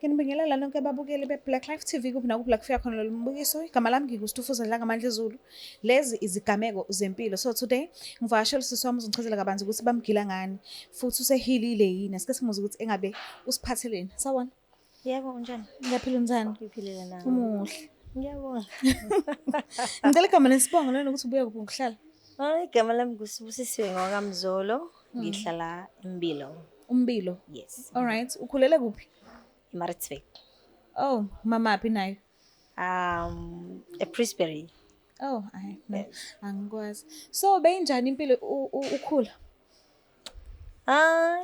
Nginibingelela lonke ababukeli be-Black Life TV kuphi nakuphi la kufika khona lolu mbukiso. Igama lami ngikuStufuza Dlangamandla Zulu. Lezi izigameko zempilo. So today ngivakashela usisi wami uzongichazela kabanzi ukuthi bamgila ngani futhi usehilile yini. Asike simuze ukuthi engabe usiphatheleni. Sawona. Yebo, unjani? Ngiyaphila unjani? Ngiphilile nawe. Umuhle. Ngiyabonga. Ngicela igama nesibongo lana ukuthi ubuye kuphi ngihlala. Igama lami nguSibusisiwe ngwakamzolo. Ngihlala eMbilo. Umbilo. Yes. All right. Ukhulele kuphi? eMaritzburg. Oh, mamaphi nayo? ePresbury. Oh, no. Angikwazi. So beyinjani impilo ukhula?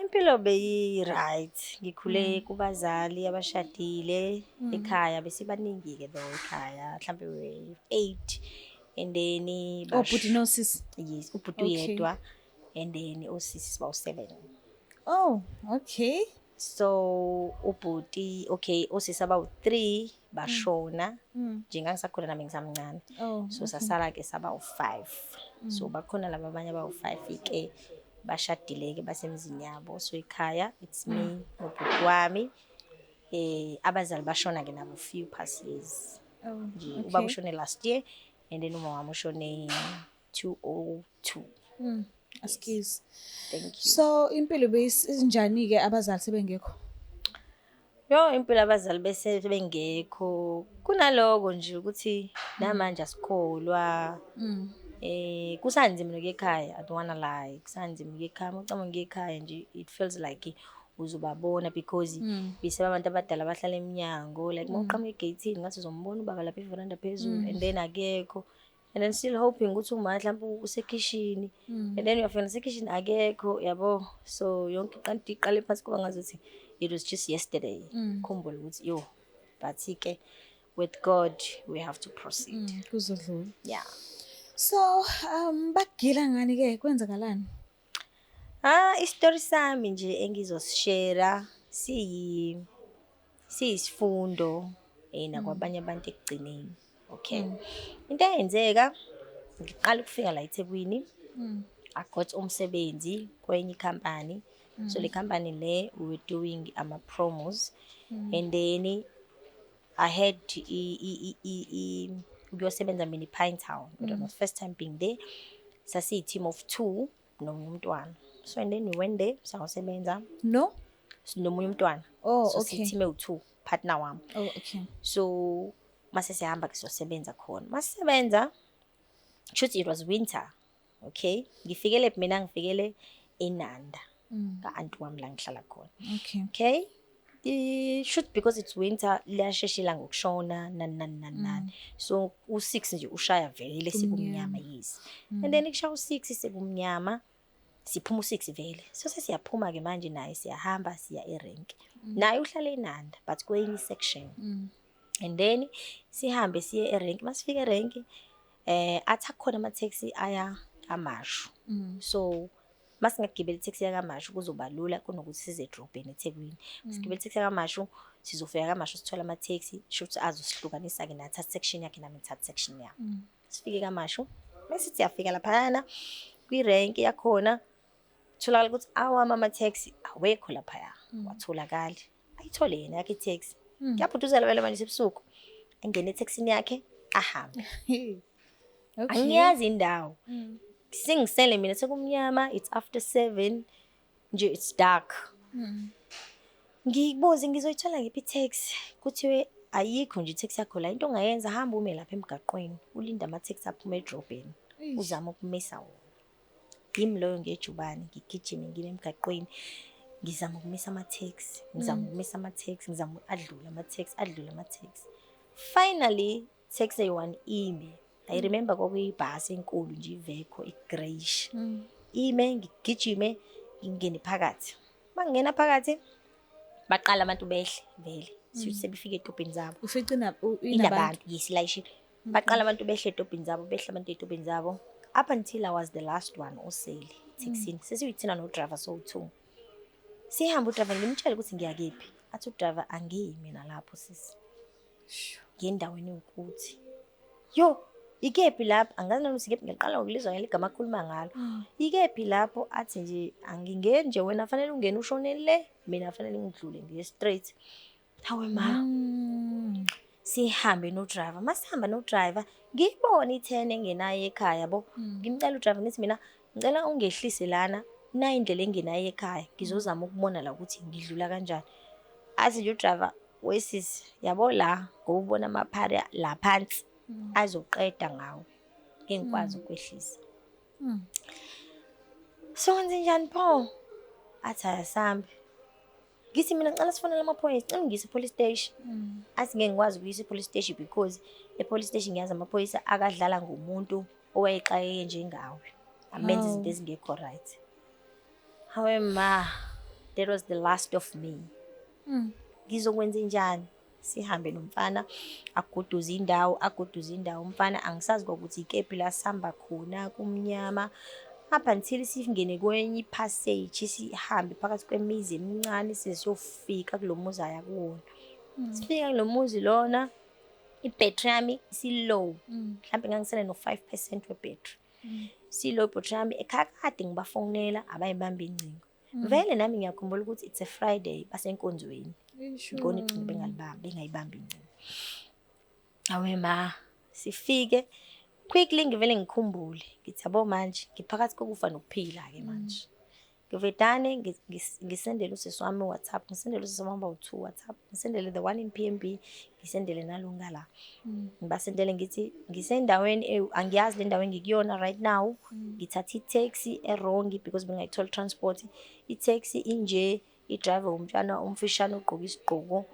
Impilo beyi-right. Ngikhule kubazali abashadile ekhaya besibaningi-ke though ekhaya. Mhlambe we-8 and then Obhuti nosisi. yes, ubhuti uyedwa and then osisi bawu-7. Oh, okay. So ubhuti osisi abawu-3 bashona njengangisakhula nami ngisamncane. So sasala-ke sabawu-5. So bakhona laba abanye abawu-5-ke bashadile-ke basemzini yabo. So ekhaya it's me nobhuti wami. Abazali bashona-ke nabo few past years. Nje ubaba ushone last year and then umama wami ushone 2002. Askies. Thank you. So impilo beyisinjani-ke abazali sebengekho? Impilo abazali bese bengekho kunaloko nje ukuthi namanje asikholwa. Kusanzima nokuya ekhaya, I don't wanna lie. Kusanzima ukuya ekhaya, mawucama ngiya ekhaya nje it feels like uzobabona because bese abantu abadala bahlala eminyango like mawuqhamuka egate-ini ngathi uzombona ubaba lapha everanda phezulu and then akekho. And then still hoping ukuthi uma mhlawumbe usekitchen and then uyafika nasekitchen akekho yabo. So yonke kanti iqale phansi kuba ngazuthi it was just yesterday. Khumbula ukuthi but-ke with God we have to proceed. Kuzodlula. Yeah. So bakugila ngani-ke kwenzakalani? Isitori sami nje engizosishare siyisifundo nakwabanye abantu ekugcineni. Okay. Into eyenzeka ngiqala ukufika la eThekwini. I got umsebenzi kwenye company. So le company le we were doing promos and then I had ukuyosebenza mina ePinetown. But it was first time being there. Sasi team of 2 nomunye umntwana. So and then we went there sayosebenza nomunye umntwana. So Okay. si team ewu2 partner wami. Oh, okay. So mase sihamba ke sosebenza khona. Masisebenza shoot it was winter. Okay. Ngifikele mina ngifikele eNanda. Ka auntie wami la ngihlala khona. Okay. Okay. Shoot because it's winter liyasheshila ngokushona nani. So u6 nje ushaya vele sekumnyama yes. And then kushaya u6 sekumnyama siphuma u6 vele. So sesiyaphuma ke manje naye siyahamba siya eRenki. Naye uhlala eNanda but kwenye section. And then sihambe siye eRenki. Masifika eRenki athi khona ama taxi aya kaMashu. So masingagibela itaxi yakaMashu kuzoba lula kunokuthi size drobheni eThekwini. Sigibela itaxi yakaMashu sizofika kaMashu sithola ama taxi shothi azosihlukanisa ke natha section yakhe nami ngithatha section yami. Sifike kaMashu bese siyafika lapha kwiRenki yakhona thola ukuthi ama taxi awekho lapha watholakala. Ayithole yena yakhe taxi. Ngiyaphuduzela vele manje sebusuku. Engene etaxini yakhe ahambe. Okay. Angiyazi indawo. Singisele mina sekumnyama it's after 7 nje it's dark. Ngibuze ngizoyithola ngiphi taxi kuthiwe ayikho nje taxi yakho la into ongayenza hamba ume lapha emgaqweni ulinda ama taxi aphuma edrobheni uzama ukumisa wona. Yimi loyo ngejubane ngigijime ngile emgaqweni ngizama ukumisa ama taxi ngizama adlula ama taxi. Finally taxi eyi1 ime. I remember kwakuyibhasi enkulu nje iVeco igrayish. Ime ngigijime ngingene phakathi. Mangena phakathi baqala abantu behle vele. Sebefika etopini zabo. Ufice inabantu yesilayishini. Baqala abantu behle etopini zabo. Up until I was the last one osele taxini. Sesiyithina no driver so 2. Sihamba udriver ngimtshela ukuthi ngiyakephi. Athi udriver angiyimi mina lapho sisi. Ngendaweni ukuthi ikephi lapho angazi noma sikephi ngiqala ngokulizwa ngeligama akhuluma ngalo. Ikephi lapho athi nje angingene nje wena fanele ungene ushone le mina fanele ngidlule ngiye straight. Hawe ma, sihambe no-driver. Masihamba no-driver, ngiyibona i-turn engenayo ekhaya yabo. Ngimcela u-driver ngithi mina ngicela ungehlise lana, nayi indlela engenayo ekhaya. Ngizozama ukubona la ukuthi ngidlula kanjani. Athi nje u-driver, wesisi, yabo la ngokubona amaphari la phansi azoqeda ngawo. Ngeke ngikwazi ukwehlisa. So kwenzenjani pho? Athi ayasambe. Ngithi mina ngicela sifonele amaphoyisa, ngicela ngiyise e-police station. Athi ngeke ngikwazi ukuyisa e-police station because e-police station ngiyazi amaphoyisa akadlala ngomuntu owayexakeke njengawe. Amenza izinto ezingekho right. Hawe ma, that was the last of me. Ngizokwenza njani? Sihambe nomfana agoduza indawo. Umfana angisazi ukuthi ikephi la sihamba khona kumnyama. Up until singene kwenye passage sihambe phakathi kwemizi emincane sesiyofika kulomuzi aya kuwona. Sifika kulomuzi lona i-battery yami si-low. Mhlambe ngangisele no-5% we-battery. Si-low battery yami ekhakade ngibafonela abayibamba incingo. Vele nami ngiyakhumbula ukuthi it's a Friday basenkonzweni. Ngona icingo bengayibambi incingo. Awe ma, sifike quickly ngivele ngikhumbule ngithi yabo manje ngiphakathi kokufa nokuphila ke manje. Ngivedane ngisendele usisi wami WhatsApp, ngisendele usisi wami u2 WhatsApp, ngisendele the one in PMB, ngisendele nalunga la. Ngibasendele ngithi ngisendaweni angiyazi le ndawo engikuyona right now. Ngithatha i-taxi wrong because bengayithola transport. I-taxi inje, i-driver umntwana umfishane ogqoka isigqoko.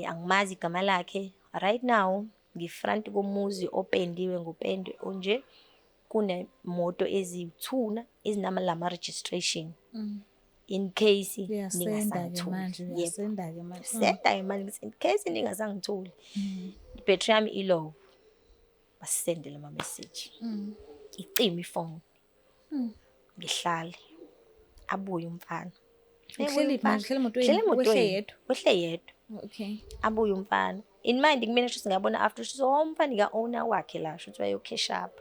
Angimazi igama lakhe. Right now ngifront komuzi opendiwe ngopende onje kunemoto ezithuna ezinama lama registration in case ningasangitholi. Senda ke manje. Senda imali in case ningasangitholi. I-battery yami ilow. Basendele ama message. Icima ifone. Ngihlale. Abuye umfana. Uhleli manje, uhleli emotweni, wehle yedwa. Okay. Abuye umfana. In mind kumina sho singabona after sho umfana ka owner wakhe la sho wayo cash up.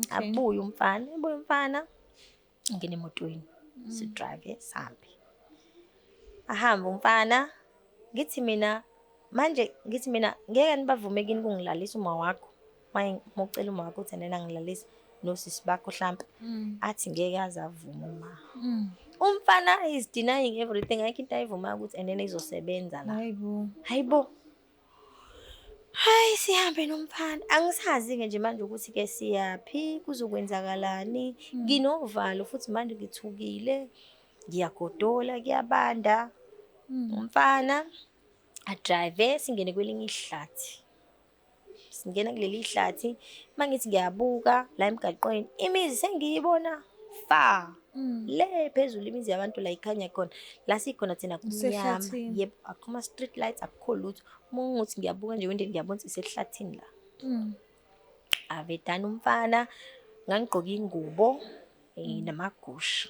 Okay. Abuye umfana. Ngene emotweni. Si drive sahambe. Ahamba umfana. Ngithi mina ngeke nibavume kini kungilalisa uma wakho. Maye mocela uma wakho uthi nena ngilalisa nosisi bakho mhlambe. Athi ngeke azavuma uma. Umfana is denying everything. Ayikho into ayivuma ukuthi enene izosebenza la. Hayibo. Hayi sihambe nomfana. Angisazi ke nje manje ukuthi ke siyapi kuzokwenzakalani. Nginovalo futhi manje ngithukile. Ngiyagodola kuyabanda. Umfana a drive singene kwelinye ihlathi. Singena kuleli ihlathi mangithi ngiyabuka la emgaqweni imizi sengiyibona fa. Le phezulu imizi yabantu la ikhanya khona la sikhona thina kumnyama. Yebo akuma street lights akukho lutho. Munguthi ngiyabuka nje wendeni ngiyabona isehlathini la. Avedana umfana ngangigqoka ingubo namagusha.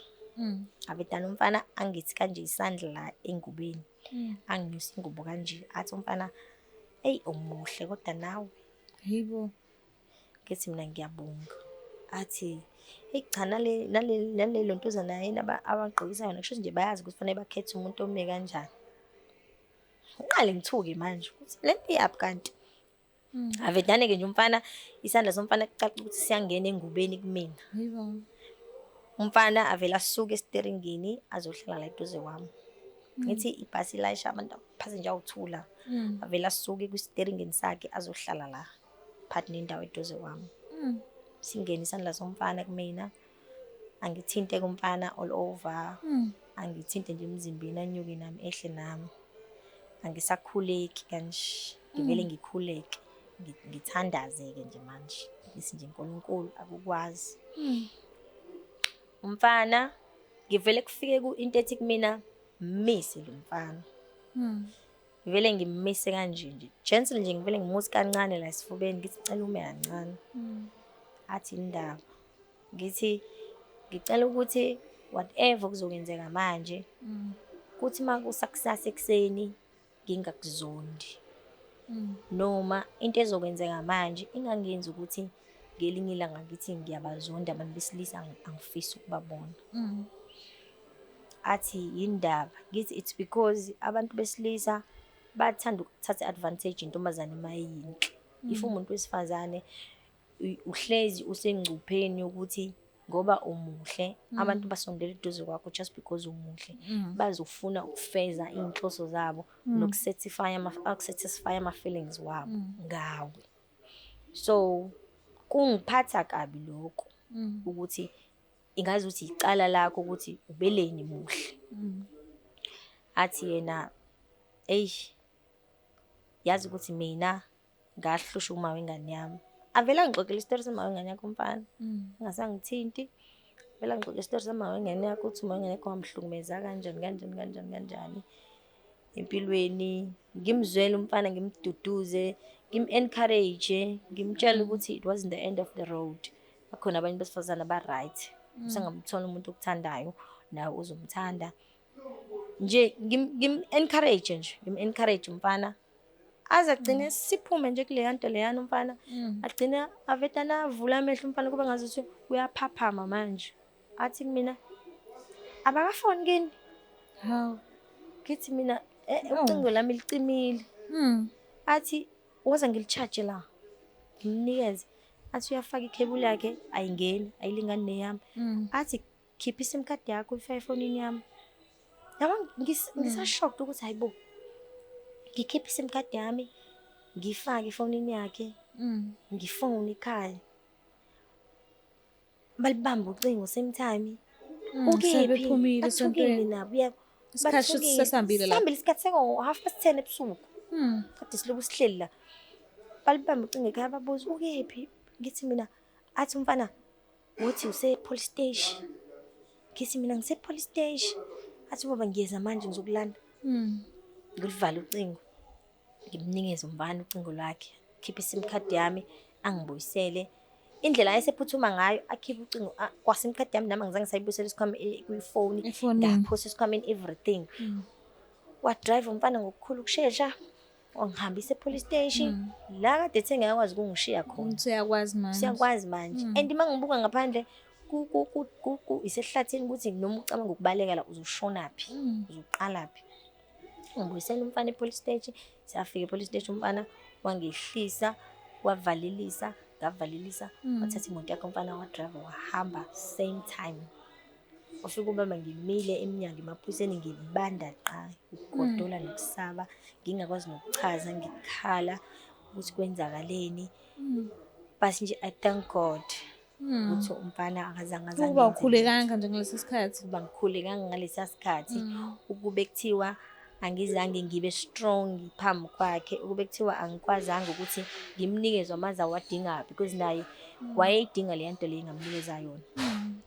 Avedana umfana angithi kanje isandla la engubeni. Anginyusa ingubo kanje athi umfana hey umuhle kodwa nawe. Hayibo. Ngithi mina ngiyabonga. Athi hey cha nalelo ntozana yena abagqokisa yona kusho nje bayazi ukuthi fanele bakhethe umuntu ome kanjani. Ngiqale ngithuke manje ukuthi lento yapi kanti. Avedane ke nje umfana isandla somfana kucaca ukuthi siyangena engubeni kumina. Hayibo. Umfana avela asuka esteringini azohlala la eduze kwami. Ngithi ibhasi layisha abantu passenger awuthula. Avela asuke kwisteringini sakhe azohlala la. Phathi nendawo eduze kwami. Singena isandla somfana kumina. Angithinte kumfana all over. Angithinte nje emzimbeni anyuke nami ehle nami. Angisakhuleki kanje. Ngivele ngikhuleke. Ngithandazeke nje manje. Ngithi nje uNkulunkulu akukwazi. Umfana ngivele kufike into ethi kumina mise lo mfana. Ngivele ngimise kanje nje. Gentle nje ngivele ngimusi kancane la esifubeni ngithi cela ume kancane. Athi indaba. Ngithi ngicela ukuthi whatever kuzokwenzeka manje kuthi makusakusasa ekseni ngingakuzondi. Noma into ezokwenzeka manje ingangenzi ukuthi ngelinye ilanga ngithi ngiyabazonda abantu besilisa angifisi ukubabona. athi yindaba. Ngithi it's because abantu besilisa bathanda ukuthatha advantage intombazane mayinhle. If umuntu wesifazane uhlezi usengcupheni ukuthi ngoba umuhle abantu basondela eduze kwakho just because umuhle bazofuna ukufeza inhloso zabo nokusatisfy ama feelings wabo ngawe. So kungiphatha kabi lokho ukuthi ingazi ukuthi icala lakho ukuthi ubeleni muhle. Athi yena yazi ukuthi mina ngahlusha uma wengane yami. Avela ngixoxela isitori sema wengane yakho mfana. Ngasangithinti. Vela ngixoxela isitori sema wengane yakho uthi uma wengane yakho wamhlukumeza kanjani. Empilweni ngimzwela umfana ngimduduze, encourage, ngimtshela ukuthi it wasn't the end of the road. Bakhona abanye besifazana ba right. Usengamthola umuntu okuthandayo nawe uzomthanda. Nje encourage umfana. Aze agcine siphume nje kule yanto leyana umfana. Agcina avetana avula amehlo umfana kuba ngazuthi uyaphaphama manje. Athi kumina abakafoni kini. Hawu. Ngithi mina ucingo lami licimile. Athi waza ngilichaje la. Ngimnikeze. Athi uyafaka ikhebula yakhe ayingeni ayilingani neyami. Athi khipha iSIM card yakho ifake efonini yami. Yaba ngisashocked ukuthi hayibo. Ngikhipha iSIM card yami ngifake efonini yakhe. Ngifone ekhaya. Balibamba ucingo same time. Sebephumile esontweni nabo yebo. Isikhathi sesambile la. Sambile isikhathi seko 10:30 ebusuku. Kade silobu sihleli la. Balibamba ucingo ekhaya babuza ukephi. Ngithi mina athi umfana uthi use police station. Ngithi mina ngise police station. Athi baba ngiyeza manje ngizokulanda. Ngilivala ucingo. Ngimnikeza umfana ucingo lwakhe. Khipha iSIM card yami angibuyisele. Indlela ayesephuthuma ngayo akhipha ucingo kwaSIM card yami nami ngizange sayibuyisela isikhwama kwifoni. Ngaphosa isikhwameni everything. Wa drive umfana ngokukhulu ukusheshsha. Wangihambisa epolice station la kade ethe ngiyakwazi ukungishiya khona. Siyakwazi manje. And mangibuka ngaphandle isehlathini ukuthi noma ucabanga ukubaleka la uzoshona phi uzoqala phi. Ngibuyisela umfana epolice station. Siyafika epolice station umfana wangehlisa wavalelisa ngavalelisa wathatha imoto yakhe umfana wa driver wahamba same time. Ufika ubaba ngimile eminyango emaphoyiseni ngibanda qa ukugodola nokusaba ngingakwazi nokuchaza ngikhala ukuthi kwenzakaleni. Basi nje I thank God ukuthi umfana akazange kuba ukhulekanga nje ngalesi sikhathi. Kuba ngikhulekanga ngalesi sikhathi ukube kuthiwa angizange ngibe strong phambi kwakhe, ukube kuthiwa angikwazanga ukuthi ngimnikeze amazi awadingayo because naye wayeyidinga le nto le ngamnikeza yona.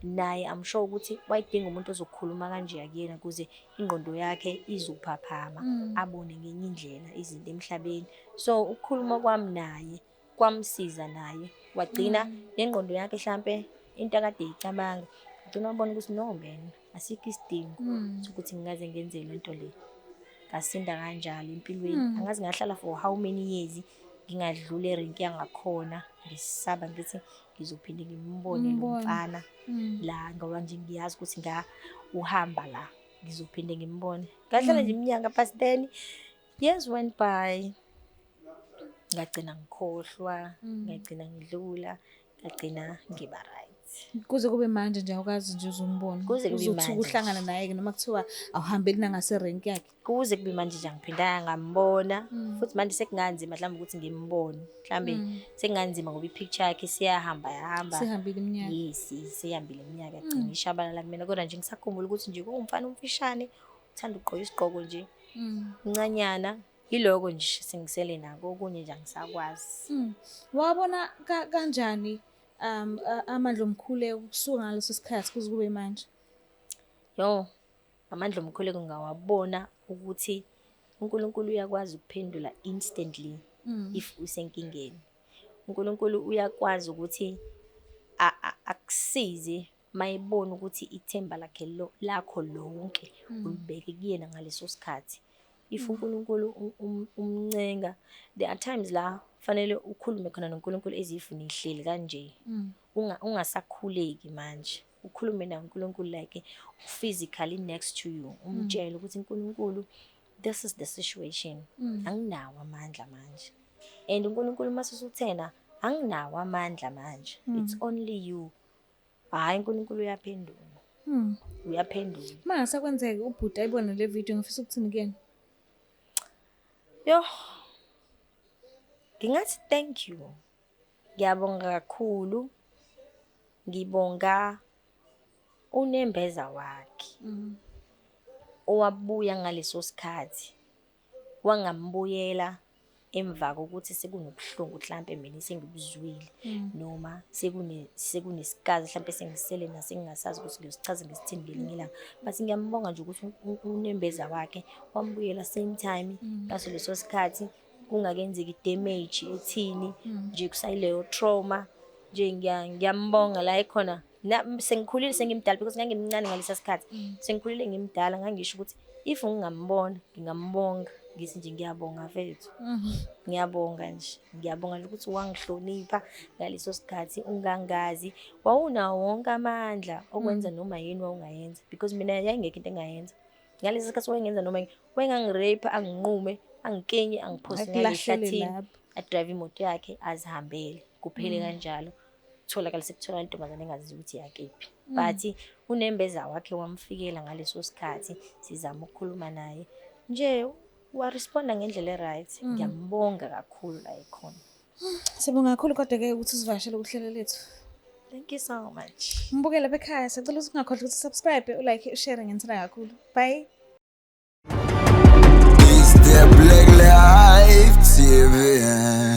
Naye I'm sure ukuthi wayidinga umuntu ozokhuluma kanje akuyena kuze ingqondo yakhe izophaphama abone ngenye indlela izinto emhlabeni. So ukukhuluma kwami naye kwamsiza naye wagcina nengqondo yakhe mhlambe into akade icabanga ugcina ubona ukuthi no man asikho isidingo ukuthi ngingaze ngenze le nto le. Ngasinda kanjalo empilweni angazi ngahlala for how many years ngingadlula erenki yangakhona ngisaba ngithi ngizophinde ngimbone lo mfana la ngoba nje ngiyazi ukuthi uhamba la ngizophinde ngimbone. Ngahlala nje iminyaka past 10 years went by. Ngagcina ngikhohlwa, ngagcina ngidlula, ngagcina ngiba right. Kuze kube manje nje awukazi nje uzombona. Uzothuka uhlangana naye ke noma kuthiwa awuhambeli nangase rank yakhe. Kuze kube manje nje angiphindanga ngambona futhi manje sekunganzima mhlawumbe ukuthi ngimbone. Mhlambe sekunganzima ngoba ipicture yakhe siyahamba. Sihambile iminyaka. Yes, sihambile iminyaka agcina ishabalala kumina kodwa nje ngisakhumbula ukuthi nje kuwumfana umfishane uthanda ugqoka isigqoko nje. Incanyana iloko nje singisele nako okunye nje angisakwazi. Wabona kanjani amandla omkhuleko kusuka ngaleso sikhathi kuze kube manje? Amandla omkhuleko ngawabona ukuthi uNkulunkulu uyakwazi ukuphendula instantly if usenkingeni. uNkulunkulu uyakwazi ukuthi akusize mayibona ukuthi ithemba lakho lonke ulibeke kuyena ngaleso sikhathi. If uNkulunkulu umncenga, there are times la fanele ukhulume khona noNkulunkulu ezifuna ihleli kanje ungasakhuleki manje ukhulume naye uNkulunkulu like physically next to you umtshele ukuthi uNkulunkulu this is the situation anginawo amandla manje and uNkulunkulu masusuthena anginawo amandla manje it's only you hayi uNkulunkulu uyaphendula uyaphendula Mase kwenzeke ubhuti ayibone le video ngifisa ukuthini kuyena. yo ngingathi thank you ngiyabonga kakhulu ngibonga unembeza wakhe owabuya ngaleso sikhathi wangambuyela emva kokuthi sekunobuhlungu mhlambe mina sengibuzwile noma sekunesikazi mhlambe sengisele nasengingasazi ukuthi ngiyosichaza ngesithini ngelinye ilanga but ngiyambonga nje ukuthi unembeza wakhe wambuyela same time ngaso leso sikhathi kungakenzeki damage ethini nje kusayileyo trauma nje ngiyambonga la ekhona sengikhulile sengimdala because ngangimncane ngalesa sikhathi sengikhulile ngimdala ngangisho ukuthi if ngingambona ngingambonga ngithi nje ngiyabonga mfethu ngiyabonga nje ukuthi wangihlonipha ngaleso sikhathi ungangazi wawunawo wonke amandla okwenza noma yini wawungayenza because mina yayingekho into engayenza ngalesi sikhathi wayengenza noma wayengangirape anginqume angikenye angiphosi ngalehlathini adrive imoto yakhe azihambele kuphele kanjalo tholakala sekuthola intombazane engazi ukuthi yakephi but unembeza wakhe wamfikela ngaleso sikhathi sizama ukukhuluma naye nje waresponda ngendlela eright ngiyambonga kakhulu la ekhona. Sibonga kakhulu kodwa ke ukuthi usivashele ukuhlela lethu. Thank you so much. Mbukela bekhaya sicela ukuthi ungakhohlwa ukuthi subscribe ulike ushare ngenzela kakhulu. Bye. Is the Black Life TV.